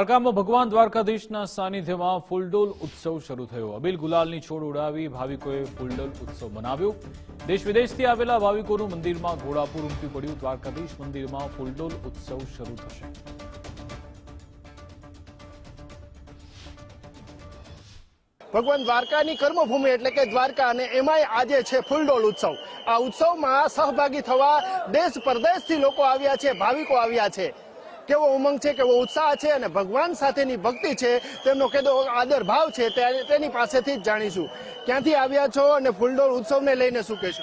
દ્વારકામાં ભગવાન દ્વારકાધીશના સાનિધ્યમાં ફૂલડોલ ઉત્સવ શરૂ થયો। અબીલ ગુલાલની છોડ ઉડાવી ભાવિકોએ ફૂલડોલ ઉત્સવ મનાવ્યો। દેશ વિદેશથી આવેલા ભાવિકોનું મંદિરમાં ઘોડાપુર ઉમટી પડ્યું। દ્વારકાધીશ મંદિરમાં ફૂલડોલ ઉત્સવ શરૂ થશે। ભગવાન દ્વારકાની કર્મભૂમિ એટલે કે દ્વારકા અને એમાંય આજે છે ફૂલડોલ ઉત્સવ। આ ઉત્સવમાં સહભાગી થવા દેશ પરદેશથી લોકો આવ્યા છે, ભાવિકો આવ્યા છે। કેવો ઉમંગ છે, કેવો ઉત્સાહ છે અને ભગવાન સાથેની ભક્તિ છે, તેમનો કેવો આદર ભાવ છે તેની પાસેથી જ જાણીશું। ક્યાંથી આવ્યા છો અને ફૂલડોલ ઉત્સવને લઈને શું કહેશો?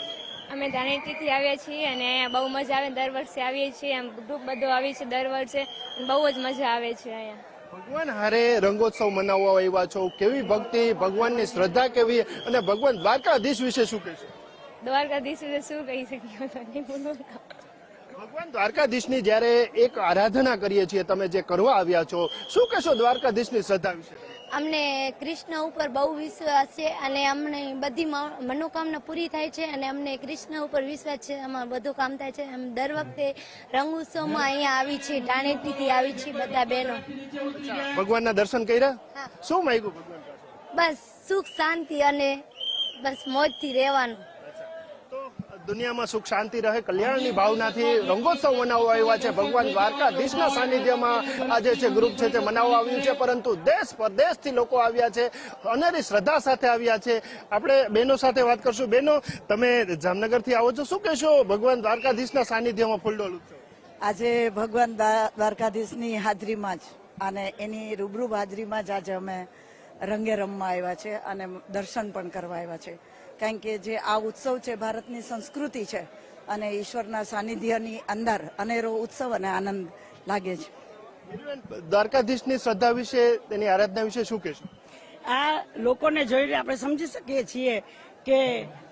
અમે ધાનેટીથી આવ્યા છીએ અને અહીંયા બહુ મજા આવે। દર વર્ષે આવીએ છીએ, આમ ગ્રુપ બધું આવીએ છીએ દર વર્ષે, બહુ જ મજા આવે છે અહીંયા। ભગવાન હારે રંગોત્સવ મનાવવા આવ્યા છો, કેવી ભક્તિ, ભગવાનની શ્રદ્ધા કેવી અને ભગવાન દ્વારકાધીશ વિશે શું કહેશો? દ્વારકાધીશ વિશે શું કહી શકીએ? ભગવાન દ્વારકાધીશની જ્યારે એક આરાધના કરીએ છીએ, તમે જે કરવા આવ્યા છો, શું કહેશો દ્વારકાધીશની શ્રદ્ધા વિશે? અમને કૃષ્ણ ઉપર બહુ વિશ્વાસ છે અને અમને બધી મનોકામના પૂરી થાય છે અને અમને કૃષ્ણ ઉપર વિશ્વાસ છે, અમારું બધું કામ થાય છે। અમે દર વખતે રંગોત્સવમાં અહીંયા આવી છીએ, ધાનેટીથી આવી છીએ બધા બહેનો। ભગવાનના દર્શન કર્યા? શું માંગ્યું ભગવાન? બસ સુખ શાંતિ અને બસ મોજથી રહેવાનું। દુનિયામાં સુખ શાંતિ રહે, કલ્યાણની ભાવનાથી રંગોત્સવ મનાવવા આવ્યા છે। ભગવાન દ્વારકાધીશના સાનિધ્યમાં આજે છે ગ્રુપ છે તે મનાવવા આવ્યું છે, પરંતુ દેશ પરદેશથી લોકો આવ્યા છે, અનેરી શ્રદ્ધા સાથે આવ્યા છે। આપણે બહેનો સાથે વાત કરશું। બહેનો, તમે જામનગરથી આવો છો, શું કહેશો ભગવાન દ્વારકાધીશના સાનિધ્યમાં ફૂલડોલ ઉત્સવ? આજે ભગવાન દ્વારકાધીશની હાજરીમાં જ અને એની રૂબરૂ હાજરીમાં જ આજે અમે રંગે રમવા આવ્યા છે અને દર્શન પણ કરવા આવ્યા છે। કારણ કે જે આ ઉત્સવ છે ભારતની સંસ્કૃતિ છે અને ઈશ્વરના સાનિધ્યની અંદર અનેરો ઉત્સવ અને આનંદ લાગે છે। દ્વારકાધીશની શ્રદ્ધા વિશે, તેની આરાધના વિશે શું કહેશો? આ લોકોને જોઈને આપણે સમજી શકીએ છીએ કે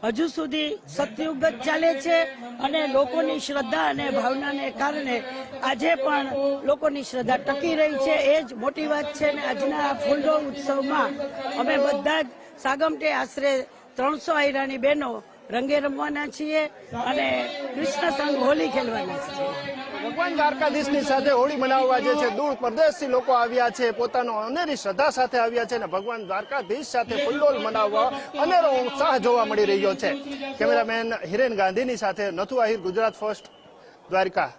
હજુ સુધી સતયુગ જ ચાલે છે અને લોકોની શ્રદ્ધા અને ભાવનાને કારણે આજે પણ લોકોની શ્રદ્ધા ટકી રહી છે, એ જ મોટી વાત છે। અને આજના ફૂલડોલ ઉત્સવમાં અમે બધા જ સાગમટે આશરે 300 આયરાની બહેનો રંગે રમવાના છીએ અને કૃષ્ણ સંગ હોળી ખેલવાના છીએ। ભગવાન દ્વારકાધીશની સાથે હોળી મનાવવા જે છે દૂર પરદેશથી લોકો આવ્યા છે, પોતાનો અનેરી શ્રદ્ધા સાથે આવ્યા છે અને ભગવાન દ્વારકાધીશ સાથે ફૂલડોલ મનાવવા અનેરો ઉત્સાહ જોવા મળી રહ્યો છે। કેમેરામેન હિરેન ગાંધીની સાથે નથુ આહિર, ગુજરાત ફર્સ્ટ, દ્વારકા।